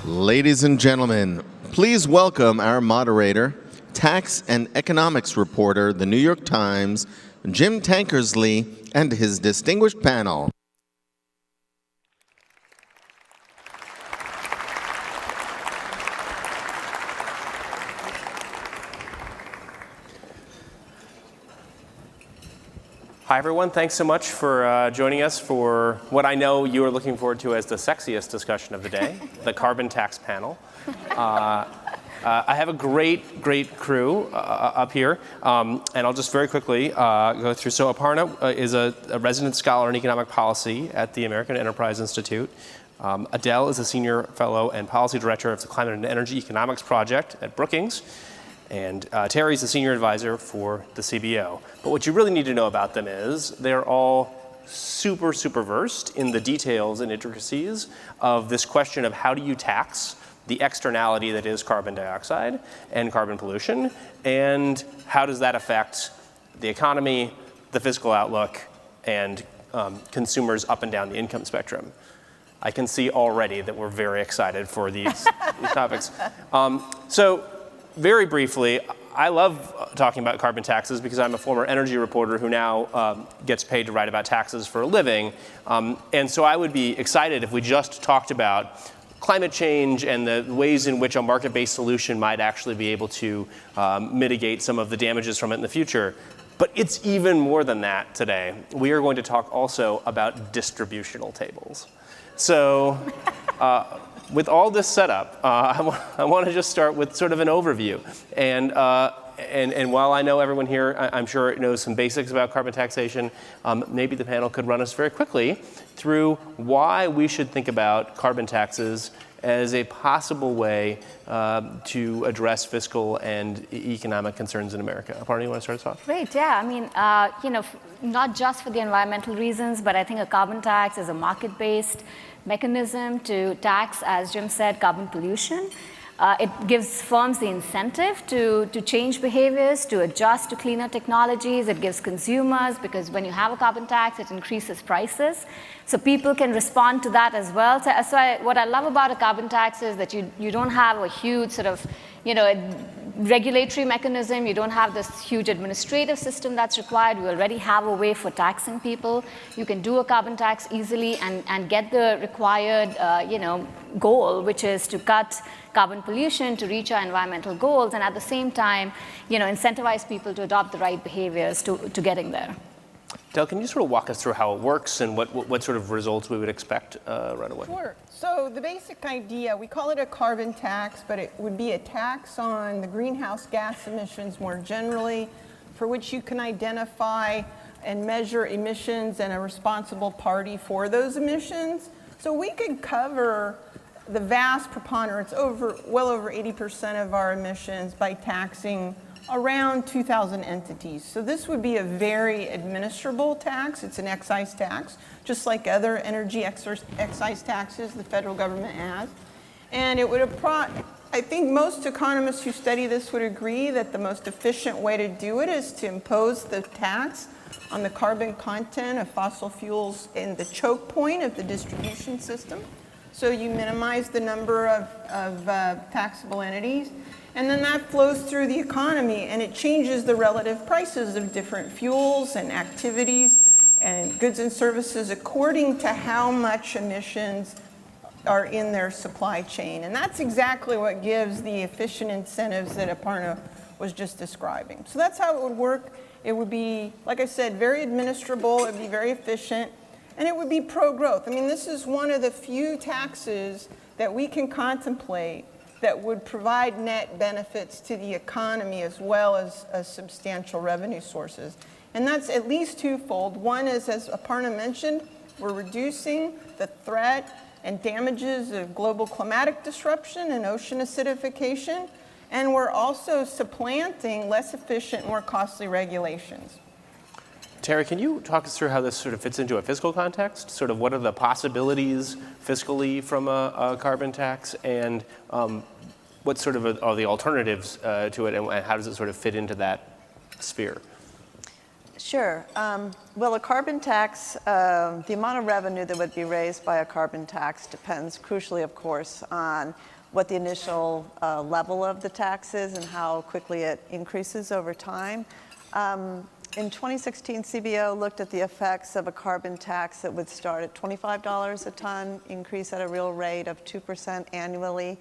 Ladies and gentlemen, please welcome our moderator, tax and economics reporter, The New York Times, Jim Tankersley, and his distinguished panel. Hi, everyone. Thanks so much for joining us for what I know you are looking forward to as the sexiest discussion of the day, the carbon tax panel. I have a great crew up here, and I'll just very quickly go through. So Aparna is a resident scholar in economic policy at the American Enterprise Institute. Adele is a senior fellow and policy director of the Climate and Energy Economics Project at Brookings. And Terry's the senior advisor for the CBO. But what you really need to know about them is they're all super versed in the details and intricacies of this question of how do you tax the externality that is carbon dioxide and carbon pollution, and how does that affect the economy, the fiscal outlook, and consumers up and down the income spectrum. I can see already that we're very excited for these topics. So very briefly, I love talking about carbon taxes because I'm a former energy reporter who now gets paid to write about taxes for a living. And so I would be excited if we just talked about climate change and the ways in which a market-based solution might actually be able to mitigate some of the damages from it in the future. But it's even more than that today. We are going to talk also about distributional tables. So with all this setup, I want to just start with sort of an overview. And while I know everyone here, I'm sure knows some basics about carbon taxation, maybe the panel could run us very quickly through why we should think about carbon taxes as a possible way to address fiscal and economic concerns in America. Aparna, you want to start us off? Great, yeah. I mean, not just for the environmental reasons, but I think a carbon tax is a market-based mechanism to tax, as Jim said, carbon pollution. It gives firms the incentive to change behaviors, to adjust to cleaner technologies. It gives consumers, because when you have a carbon tax, it increases prices. So people can respond to that as well. So what I love about a carbon tax is that you don't have a huge sort of, regulatory mechanism. You don't have this huge administrative system that's required. You already have a way for taxing people. You can do a carbon tax easily and get the required, goal, which is to cut carbon pollution to reach our environmental goals, and at the same time, incentivize people to adopt the right behaviors to getting there. Adele, can you sort of walk us through how it works and what sort of results we would expect right away? Sure. So the basic idea, we call it a carbon tax, but it would be a tax on the greenhouse gas emissions more generally, for which you can identify and measure emissions and a responsible party for those emissions. So we could cover the vast preponderance, well over 80% of our emissions by taxing around 2,000 entities. So this would be a very administrable tax. It's an excise tax, just like other energy excise taxes the federal government has. And it would, I think most economists who study this would agree that the most efficient way to do it is to impose the tax on the carbon content of fossil fuels in the choke point of the distribution system. So you minimize the number of taxable entities. And then that flows through the economy, and it changes the relative prices of different fuels and activities and goods and services according to how much emissions are in their supply chain. And that's exactly what gives the efficient incentives that Aparna was just describing. So that's how it would work. It would be, like I said, very administrable. It would be very efficient. And it would be pro-growth. I mean, this is one of the few taxes that we can contemplate that would provide net benefits to the economy as well as substantial revenue sources. And that's at least twofold. One is, as Aparna mentioned, we're reducing the threat and damages of global climatic disruption and ocean acidification. And we're also supplanting less efficient, more costly regulations. Terry, can you talk us through how this sort of fits into a fiscal context? Sort of what are the possibilities fiscally from a carbon tax, and what sort of are the alternatives to it, and how does it sort of fit into that sphere? Sure. Well, a carbon tax, the amount of revenue that would be raised by a carbon tax depends crucially, of course, on what the initial level of the tax is and how quickly it increases over time. In 2016, CBO looked at the effects of a carbon tax that would start at $25 a ton, increase at a real rate of 2% annually.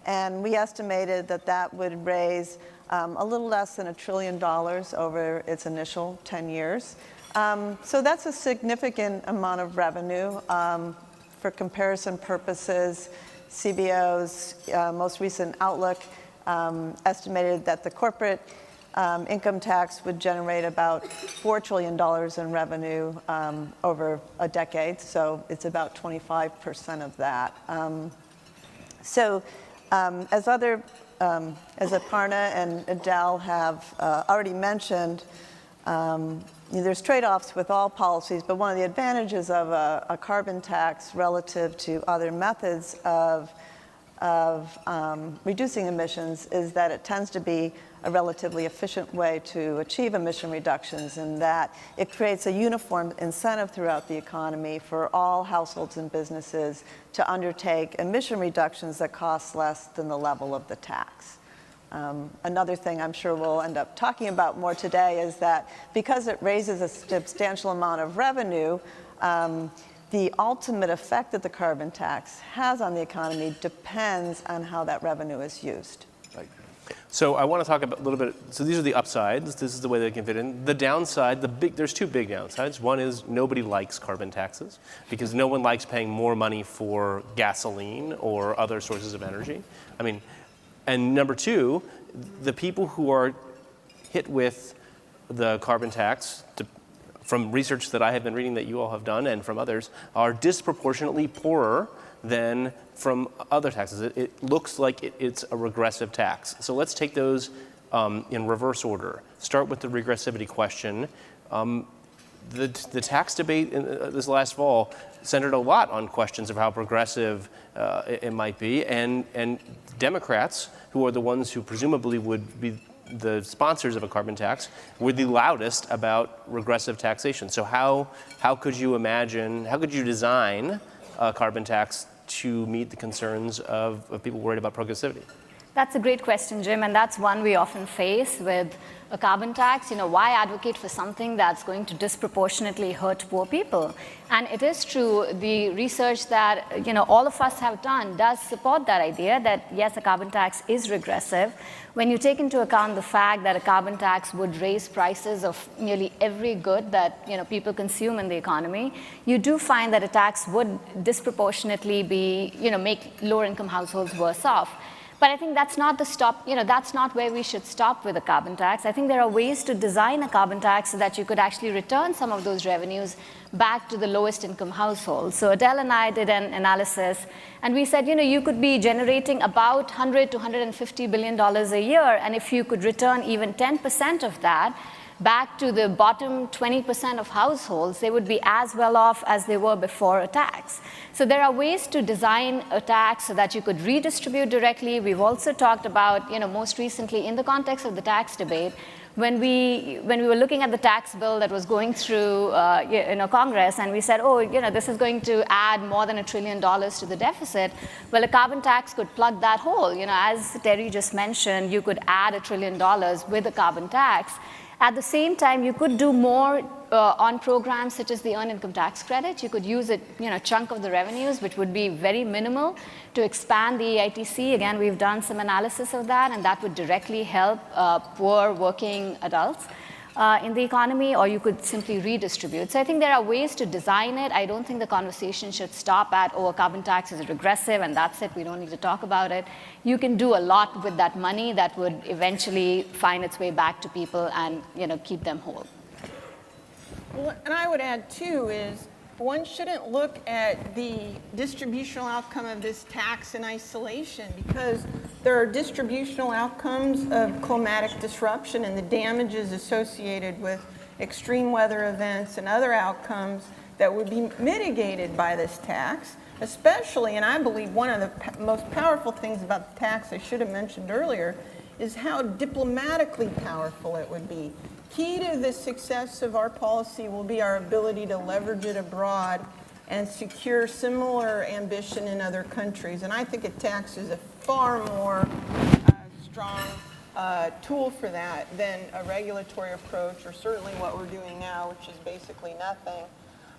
And we estimated that that would raise a little less than $1 trillion over its initial 10 years. So that's a significant amount of revenue. For comparison purposes, CBO's most recent outlook estimated that the corporate income tax would generate about $4 trillion in revenue over a decade, so it's about 25% of that. As Aparna and Adele have already mentioned, there's trade-offs with all policies, but one of the advantages of a carbon tax relative to other methods of reducing emissions is that it tends to be a relatively efficient way to achieve emission reductions, in that it creates a uniform incentive throughout the economy for all households and businesses to undertake emission reductions that cost less than the level of the tax. Another thing I'm sure we'll end up talking about more today is that because it raises a substantial amount of revenue, the ultimate effect that the carbon tax has on the economy depends on how that revenue is used. Right. So I want to talk about a little bit. So these are the upsides. This is the way they can fit in. The downside, there's two big downsides. One is nobody likes carbon taxes because no one likes paying more money for gasoline or other sources of energy. And number two, the people who are hit with the carbon tax, from research that I have been reading that you all have done and from others, are disproportionately poorer than from other taxes. It looks like it's a regressive tax. So let's take those in reverse order. Start with the regressivity question. The tax debate this last fall centered a lot on questions of how progressive it might be, and Democrats, who are the ones who presumably would be the sponsors of a carbon tax, were the loudest about regressive taxation. So how could you design a carbon tax to meet the concerns of people worried about progressivity? That's a great question, Jim, and that's one we often face with a carbon tax. Why advocate for something that's going to disproportionately hurt poor people? And it is true, the research that all of us have done does support that idea that yes, a carbon tax is regressive. When you take into account the fact that a carbon tax would raise prices of nearly every good that people consume in the economy, you do find that a tax would disproportionately make lower income households worse off. But I think that's not that's not where we should stop with a carbon tax. I think there are ways to design a carbon tax so that you could actually return some of those revenues back to the lowest income households. So Adele and I did an analysis, and we said, you could be generating about $100 to $150 billion a year, and if you could return even 10% of that back to the bottom 20% of households, they would be as well off as they were before a tax. So there are ways to design a tax so that you could redistribute directly. We've also talked about, most recently in the context of the tax debate, when we were looking at the tax bill that was going through Congress, and we said, this is going to add more than $1 trillion to the deficit. Well, a carbon tax could plug that hole. As Terry just mentioned, you could add $1 trillion with a carbon tax. At the same time, you could do more on programs such as the Earned Income Tax Credit. You could use a chunk of the revenues, which would be very minimal, to expand the EITC. Again, we've done some analysis of that, and that would directly help poor working adults in the economy, or you could simply redistribute. So I think there are ways to design it. I don't think the conversation should stop at, a carbon tax is regressive, and that's it, we don't need to talk about it. You can do a lot with that money that would eventually find its way back to people and keep them whole. Well, and I would add, too, is one shouldn't look at the distributional outcome of this tax in isolation, because there are distributional outcomes of climatic disruption and the damages associated with extreme weather events and other outcomes that would be mitigated by this tax, especially, and I believe one of the most powerful things about the tax I should have mentioned earlier is how diplomatically powerful it would be. Key to the success of our policy will be our ability to leverage it abroad and secure similar ambition in other countries. And I think a tax is a far more strong tool for that than a regulatory approach, or certainly what we're doing now, which is basically nothing.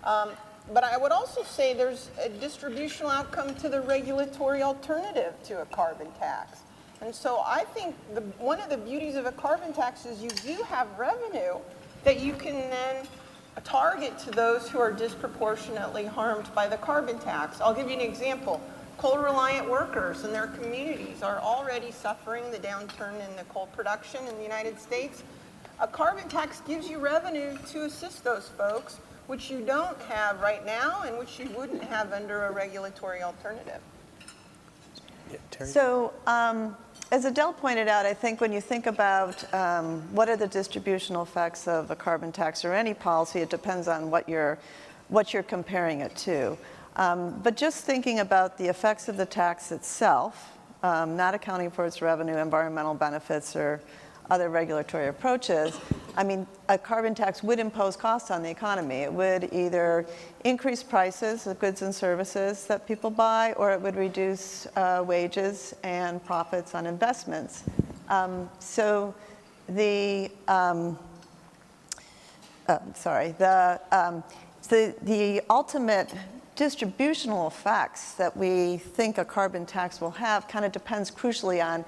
But I would also say there's a distributional outcome to the regulatory alternative to a carbon tax. And so I think one of the beauties of a carbon tax is you do have revenue that you can then target to those who are disproportionately harmed by the carbon tax. I'll give you an example. Coal-reliant workers and their communities are already suffering the downturn in the coal production in the United States. A carbon tax gives you revenue to assist those folks, which you don't have right now and which you wouldn't have under a regulatory alternative. Yeah, Terry? So, as Adele pointed out, I think when you think about what are the distributional effects of a carbon tax or any policy, it depends on what you're comparing it to. But just thinking about the effects of the tax itself, not accounting for its revenue, environmental benefits, or other regulatory approaches, I mean, a carbon tax would impose costs on the economy. It would either increase prices of goods and services that people buy, or it would reduce wages and profits on investments. So the ultimate distributional effects that we think a carbon tax will have kind of depends crucially on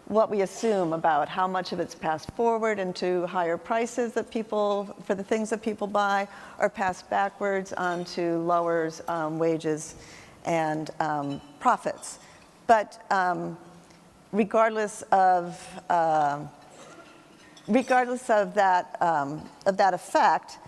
what we assume about how much of it's passed forward into higher prices that people, for the things that people buy, or passed backwards onto lowers wages and profits. But regardless of that effect,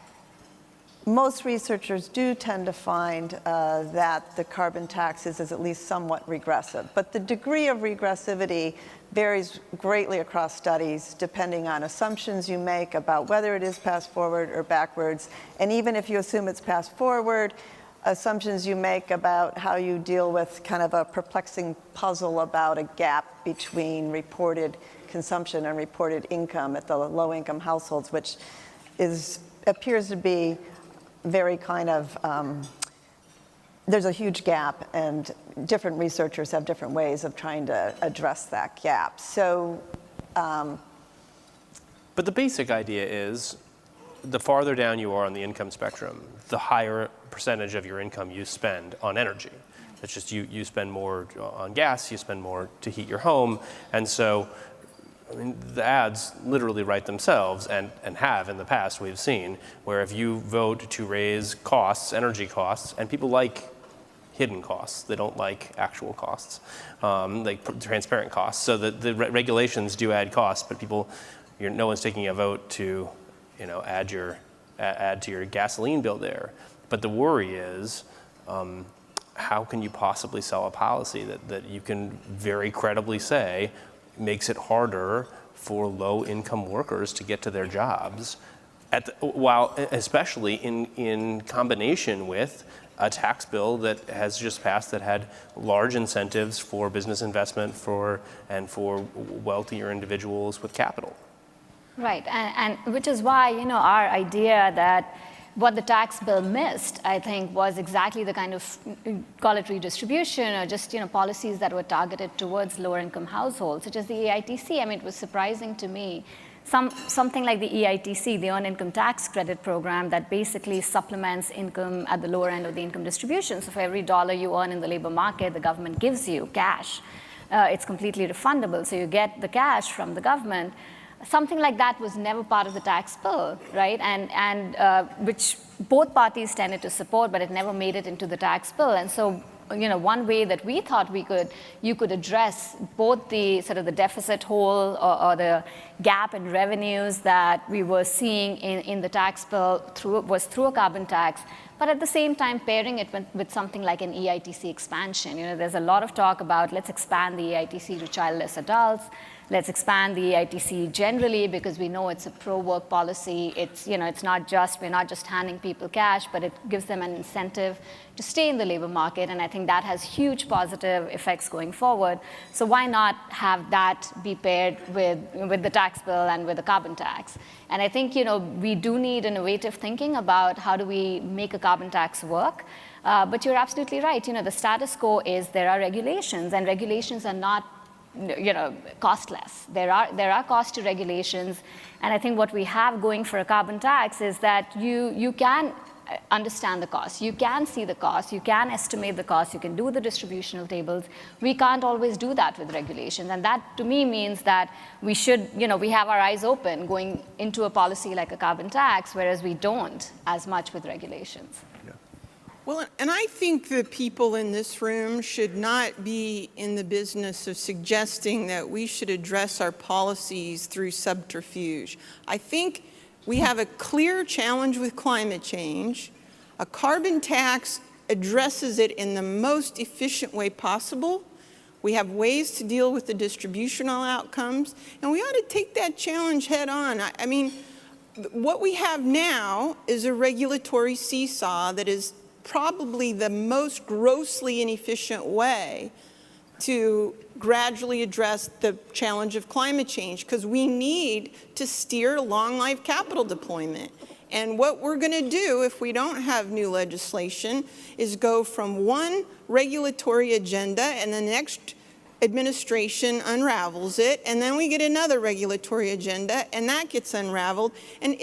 most researchers do tend to find that the carbon tax is at least somewhat regressive. But the degree of regressivity varies greatly across studies depending on assumptions you make about whether it is passed forward or backwards. And even if you assume it's passed forward, assumptions you make about how you deal with kind of a perplexing puzzle about a gap between reported consumption and reported income at the low-income households, which appears to be very kind of, there's a huge gap, and different researchers have different ways of trying to address that gap. So, but the basic idea is the farther down you are on the income spectrum, the higher percentage of your income you spend on energy. It's just you spend more on gas, you spend more to heat your home, and so I mean, the ads literally write themselves, and have in the past, we've seen, where if you vote to raise costs, energy costs, and people like hidden costs, they don't like actual costs, like transparent costs. So the regulations do add costs, but no one's taking a vote to, add to your gasoline bill there. But the worry is, how can you possibly sell a policy that you can very credibly say makes it harder for low-income workers to get to their jobs, while especially in combination with a tax bill that has just passed that had large incentives for business investment and for wealthier individuals with capital. Right, and which is why, our idea that what the tax bill missed, I think, was exactly the kind of, call it redistribution, or just, policies that were targeted towards lower income households, such as the EITC. I mean, it was surprising to me. Something like the EITC, the Earned Income Tax Credit Program, that basically supplements income at the lower end of the income distribution. So for every dollar you earn in the labor market, the government gives you cash. It's completely refundable, so you get the cash from the government. Something like that was never part of the tax bill, right? And which both parties tended to support, but it never made it into the tax bill. And so, one way that we thought you could address both the sort of the deficit hole or the gap in revenues that we were seeing in the tax bill was through a carbon tax, but at the same time pairing it with something like an EITC expansion. There's a lot of talk about let's expand the EITC to childless adults. Let's expand the EITC generally, because we know it's a pro-work policy. It's, we're not just handing people cash, but it gives them an incentive to stay in the labor market. And I think that has huge positive effects going forward. So why not have that be paired with the tax bill and with the carbon tax? And I think, we do need innovative thinking about how do we make a carbon tax work. But you're absolutely right. The status quo is there are regulations, and regulations are not costless. There are costs to regulations, and I think what we have going for a carbon tax is that you can understand the cost, you can see the cost, you can estimate the cost, you can do the distributional tables. We can't always do that with regulations, and that to me means that we should, we have our eyes open going into a policy like a carbon tax, whereas we don't as much with regulations. Well, and I think the people in this room should not be in the business of suggesting that we should address our policies through subterfuge. I think we have a clear challenge with climate change. A carbon tax addresses it in the most efficient way possible. We have ways to deal with the distributional outcomes, and we ought to take that challenge head on. I mean, what we have now is a regulatory seesaw that is probably the most grossly inefficient way to gradually address the challenge of climate change, because we need to steer long life capital deployment. And what we're going to do if we don't have new legislation is go from one regulatory agenda, and the next administration unravels it, and then we get another regulatory agenda, and that gets unraveled. And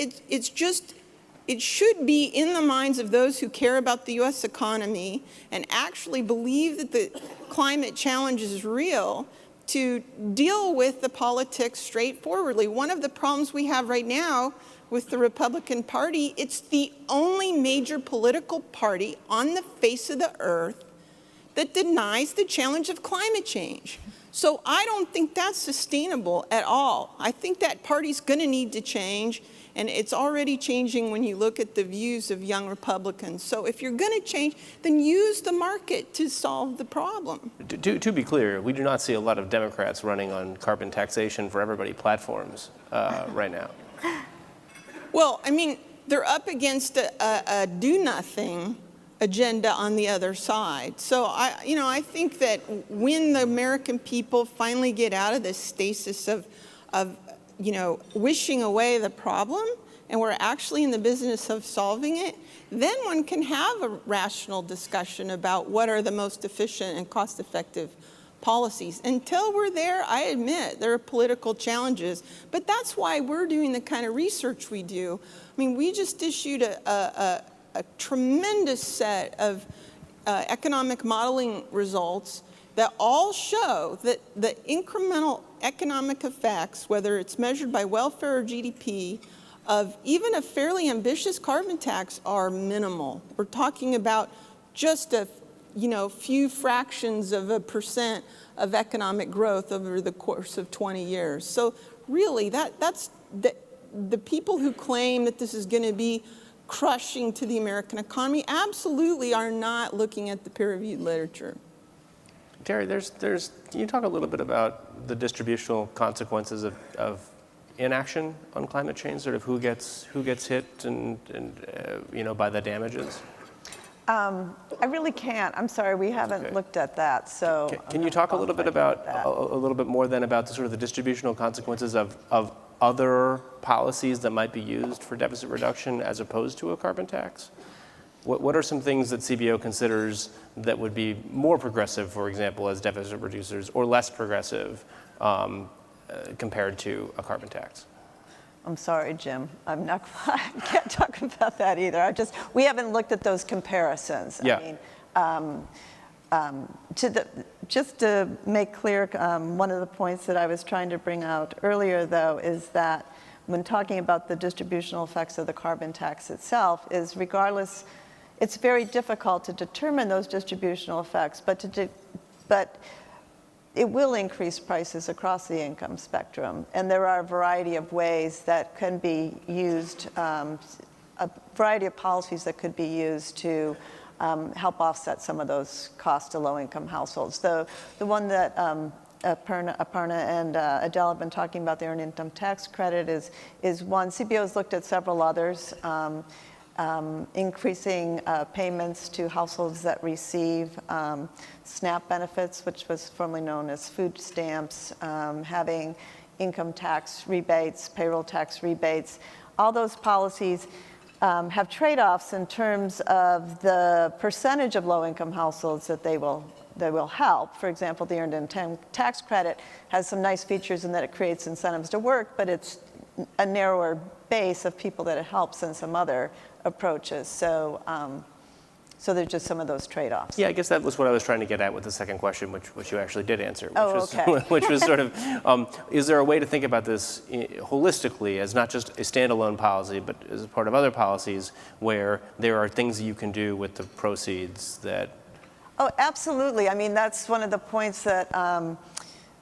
it should be in the minds of those who care about the U.S. economy and actually believe that the climate challenge is real to deal with the politics straightforwardly. One of the problems we have right now with the Republican Party, it's the only major political party on the face of the earth that denies the challenge of climate change. So I don't think that's sustainable at all. I think that party's going to need to change. And it's already changing when you look at the views of young Republicans. So if you're going to change, then use the market to solve the problem. To be clear, we do not see a lot of Democrats running on carbon taxation for everybody platforms right now. Well, I mean, they're up against a do-nothing agenda on the other side. So I think that when the American people finally get out of this stasis of wishing away the problem, and we're actually in the business of solving it, then one can have a rational discussion about what are the most efficient and cost-effective policies. Until we're there, I admit there are political challenges, but that's why we're doing the kind of research we do. I mean, we just issued a tremendous set of economic modeling results that all show that the incremental economic effects, whether it's measured by welfare or GDP, of even a fairly ambitious carbon tax are minimal. We're talking about just a few fractions of a % of economic growth over the course of 20 years. So really, that's the people who claim that this is going to be crushing to the American economy absolutely are not looking at the peer-reviewed literature. Terry, can you talk a little bit about the distributional consequences of inaction on climate change, sort of who gets hit and by the damages? I really can't. I'm sorry, we haven't looked at that. So can you talk a little bit about a little bit more then about the sort of the distributional consequences of other policies that might be used for deficit reduction as opposed to a carbon tax? What are some things that CBO considers that would be more progressive, for example, as deficit reducers, or less progressive compared to a carbon tax? I'm sorry, Jim. I can't talk about that either. We haven't looked at those comparisons. Yeah. I mean, just to make clear, one of the points that I was trying to bring out earlier, though, is that when talking about the distributional effects of the carbon tax itself, is regardless, it's very difficult to determine those distributional effects, but it will increase prices across the income spectrum. And there are a variety of ways that can be used, a variety of policies that could be used to help offset some of those costs to low-income households. The one that Aparna and Adele have been talking about, the earned income tax credit, is one. CBO has looked at several others. Increasing payments to households that receive SNAP benefits, which was formerly known as food stamps, having income tax rebates, payroll tax rebates. All those policies have trade-offs in terms of the percentage of low-income households that they will help. For example, the earned income tax credit has some nice features in that it creates incentives to work, but it's a narrower base of people that it helps than some other approaches. So, so there's just some of those trade-offs. Yeah, I guess that was what I was trying to get at with the second question, which you actually did answer. Which Oh, was, okay. which was sort of, is there a way to think about this holistically as not just a standalone policy, but as part of other policies where there are things that you can do with the proceeds that... Oh, absolutely. I mean, that's one of the points that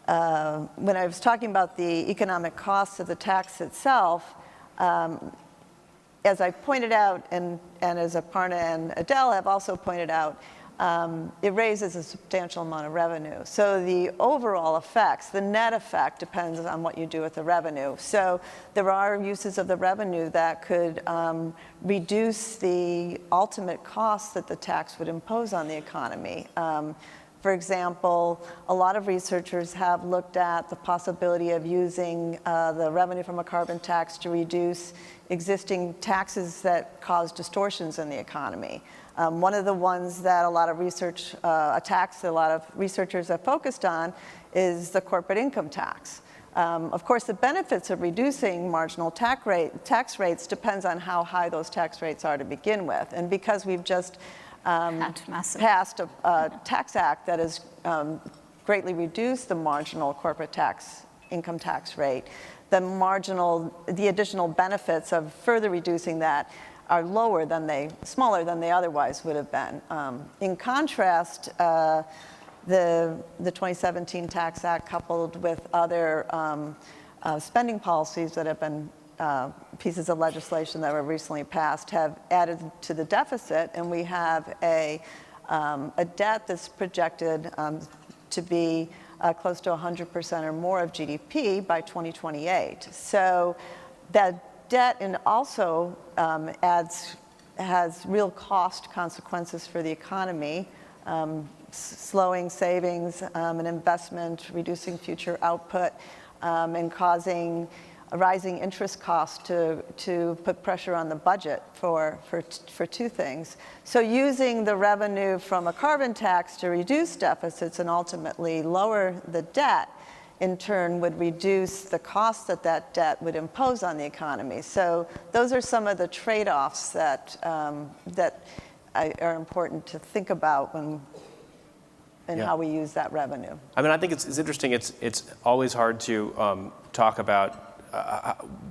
when I was talking about the economic costs of the tax itself, as I pointed out, and as Aparna and Adele have also pointed out, it raises a substantial amount of revenue. So the overall effects, the net effect, depends on what you do with the revenue. So there are uses of the revenue that could reduce the ultimate costs that the tax would impose on the economy. For example, a lot of researchers have looked at the possibility of using the revenue from a carbon tax to reduce existing taxes that cause distortions in the economy. One of the ones that a lot of researchers have focused on is the corporate income tax. Of course, the benefits of reducing marginal tax rates depends on how high those tax rates are to begin with. And because we've just passed a tax act that has greatly reduced the marginal corporate income tax rate, the additional benefits of further reducing that are smaller than they otherwise would have been. In contrast, the 2017 Tax Act, coupled with other spending policies that have been pieces of legislation that were recently passed, have added to the deficit, and we have a debt that's projected to be close to 100% or more of GDP by 2028. So that debt also has real cost consequences for the economy, slowing savings and investment, reducing future output, and causing rising interest costs to put pressure on the budget for two things. So using the revenue from a carbon tax to reduce deficits and ultimately lower the debt, in turn, would reduce the cost that debt would impose on the economy. So those are some of the trade-offs that are important to think about how we use that revenue. I mean, I think it's interesting. It's always hard to talk about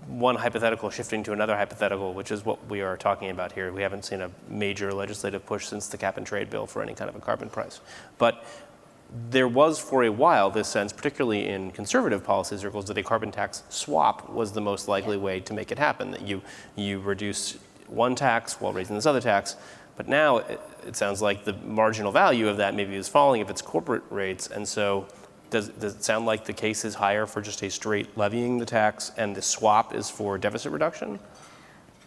one hypothetical shifting to another hypothetical, which is what we are talking about here. We haven't seen a major legislative push since the cap and trade bill for any kind of a carbon price. But there was for a while this sense, particularly in conservative policy circles, that a carbon tax swap was the most likely way to make it happen, that you reduce one tax while raising this other tax. But now it sounds like the marginal value of that maybe is falling if it's corporate rates, and so does it sound like the case is higher for just a straight levying the tax and the swap is for deficit reduction?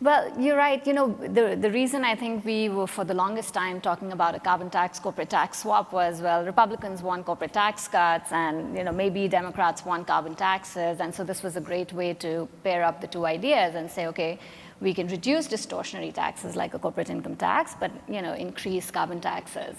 Well, you're right. You know, the reason I think we were for the longest time talking about a carbon tax, corporate tax swap was, well, Republicans want corporate tax cuts and, maybe Democrats want carbon taxes. And so this was a great way to pair up the two ideas and say, okay, we can reduce distortionary taxes like a corporate income tax, but, increase carbon taxes.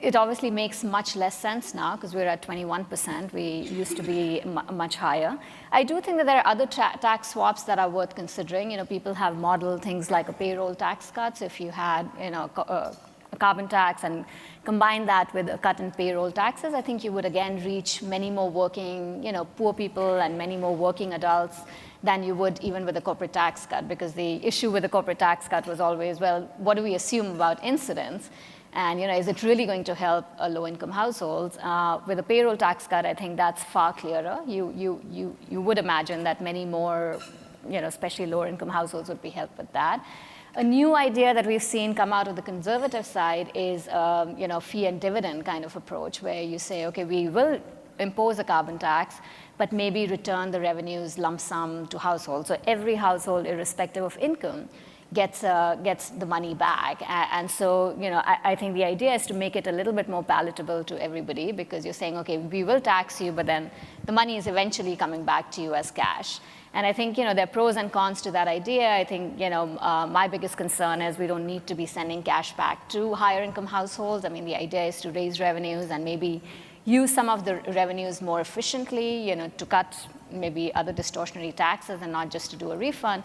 It obviously makes much less sense now because we're at 21%. We used to be much higher. I do think that there are other tax swaps that are worth considering. People have modeled things like a payroll tax cuts. If you had, a carbon tax and combine that with a cut in payroll taxes, I think you would again reach many more working, poor people and many more working adults than you would even with a corporate tax cut. Because the issue with the corporate tax cut was always, well, what do we assume about incidence? And is it really going to help low-income households? With a payroll tax cut, I think that's far clearer. You would imagine that many more, especially lower-income households would be helped with that. A new idea that we've seen come out of the conservative side is, fee and dividend kind of approach, where you say, okay, we will impose a carbon tax, but maybe return the revenues lump sum to households. So every household, irrespective of income, gets the money back. And so, I think the idea is to make it a little bit more palatable to everybody, because you're saying, okay, we will tax you, but then the money is eventually coming back to you as cash. And I think, there are pros and cons to that idea. I think, my biggest concern is we don't need to be sending cash back to higher income households. I mean, the idea is to raise revenues and maybe use some of the revenues more efficiently, to cut maybe other distortionary taxes and not just to do a refund.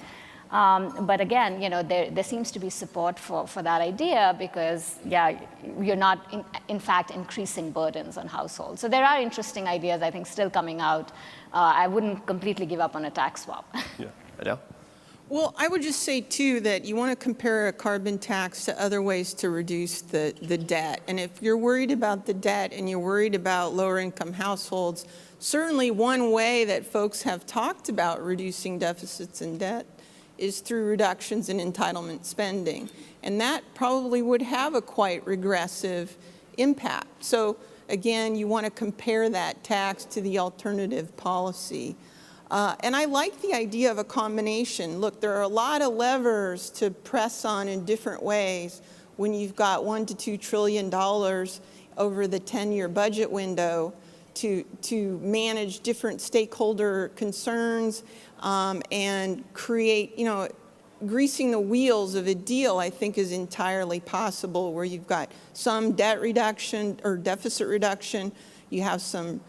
But again, there seems to be support for that idea because, you're not, in fact, increasing burdens on households. So there are interesting ideas, I think, still coming out. I wouldn't completely give up on a tax swap. Yeah. Adele? Well, I would just say, too, that you want to compare a carbon tax to other ways to reduce the debt. And if you're worried about the debt and you're worried about lower-income households, certainly one way that folks have talked about reducing deficits and debt is through reductions in entitlement spending. And that probably would have a quite regressive impact. So again, you want to compare that tax to the alternative policy. And I like the idea of a combination. Look, there are a lot of levers to press on in different ways when you've got $1 to $2 trillion over the 10-year budget window to manage different stakeholder concerns and create, greasing the wheels of a deal, I think, is entirely possible, where you've got some debt reduction or deficit reduction, you have some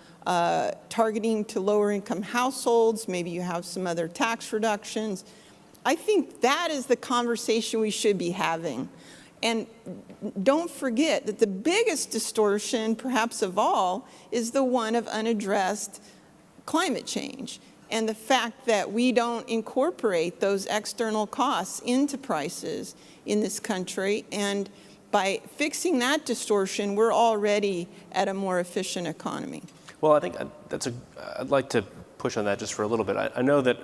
targeting to lower income households, maybe you have some other tax reductions. I think that is the conversation we should be having. And don't forget that the biggest distortion, perhaps of all, is the one of unaddressed climate change and the fact that we don't incorporate those external costs into prices in this country. And by fixing that distortion, we're already at a more efficient economy. Well, I think I'd like to push on that just for a little bit. I know that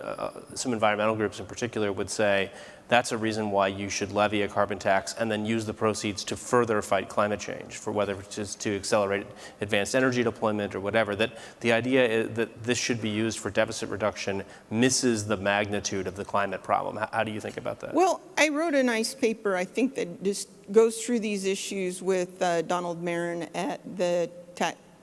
some environmental groups in particular would say that's a reason why you should levy a carbon tax and then use the proceeds to further fight climate change, for whether it's just to accelerate advanced energy deployment or whatever. That the idea is that this should be used for deficit reduction misses the magnitude of the climate problem. How do you think about that? Well, I wrote a nice paper, I think, that just goes through these issues with Donald Marin at the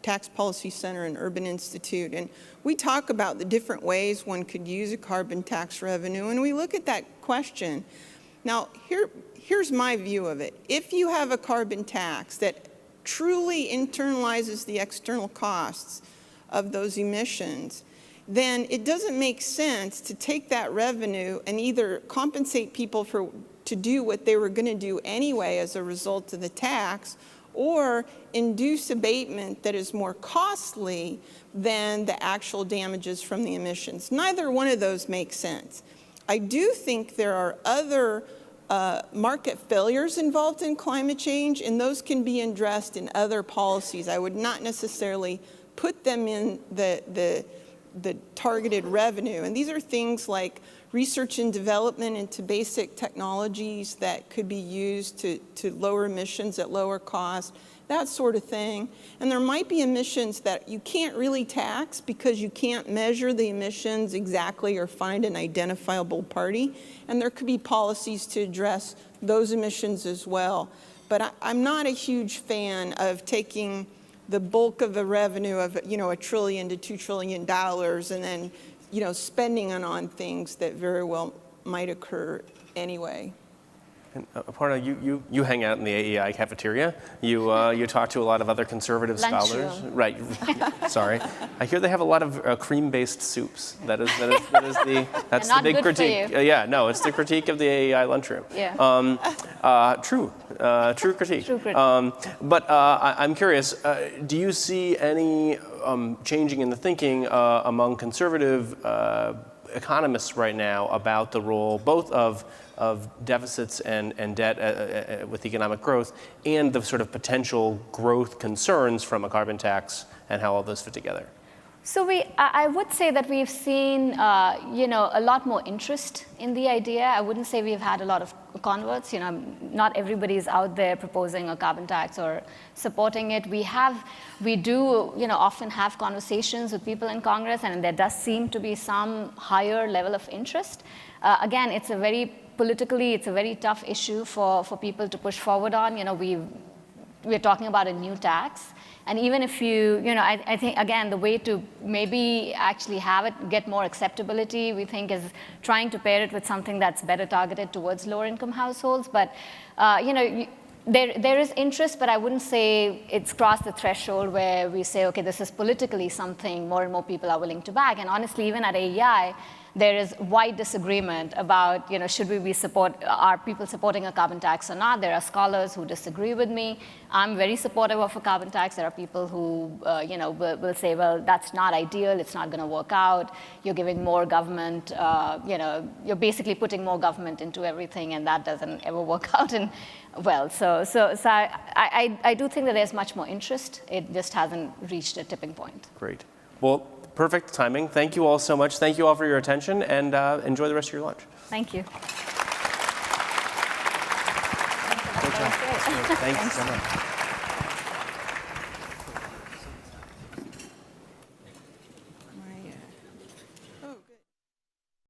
Tax Policy Center and Urban Institute. And we talk about the different ways one could use a carbon tax revenue, and we look at that question. Now, here's my view of it. If you have a carbon tax that truly internalizes the external costs of those emissions, then it doesn't make sense to take that revenue and either compensate people to do what they were going to do anyway as a result of the tax, or induce abatement that is more costly than the actual damages from the emissions. Neither one of those makes sense. I do think there are other market failures involved in climate change, and those can be addressed in other policies. I would not necessarily put them in the targeted revenue. And these are things like research and development into basic technologies that could be used to lower emissions at lower cost, that sort of thing. And there might be emissions that you can't really tax because you can't measure the emissions exactly or find an identifiable party. And there could be policies to address those emissions as well. But I'm not a huge fan of taking the bulk of the revenue of $1 trillion to $2 trillion and then spending it on things that very well might occur anyway. And Aparna, you hang out in the AEI cafeteria. You talk to a lot of other conservative scholars, right? Sorry, I hear they have a lot of cream-based soups. That's the big critique. Yeah, no, it's the critique of the AEI lunchroom. Yeah. True critique. True critique. But I'm curious. Do you see any changing in the thinking among conservative economists right now about the role both of deficits and debt with economic growth and the sort of potential growth concerns from a carbon tax and how all those fit together? So I would say that we've seen, a lot more interest in the idea. I wouldn't say we've had a lot of converts. Not everybody's out there proposing a carbon tax or supporting it. We do, often have conversations with people in Congress, and there does seem to be some higher level of interest. Again, it's a very politically, it's a very tough issue for people to push forward on. We're talking about a new tax. And even if I think, again, the way to maybe actually have it get more acceptability, we think, is trying to pair it with something that's better targeted towards lower income households. But, there is interest, but I wouldn't say it's crossed the threshold where we say, okay, this is politically something more and more people are willing to back. And honestly, even at AEI, there is wide disagreement about, should we are people supporting a carbon tax or not? There are scholars who disagree with me. I'm very supportive of a carbon tax. There are people who, will say, well, that's not ideal. It's not going to work out. You're giving more government, you're basically putting more government into everything, and that doesn't ever work out. And well, so I do think that there's much more interest. It just hasn't reached a tipping point. Great. Well, perfect timing. Thank you all so much. Thank you all for your attention, and enjoy the rest of your lunch. Thank you. Great job. Thanks so much.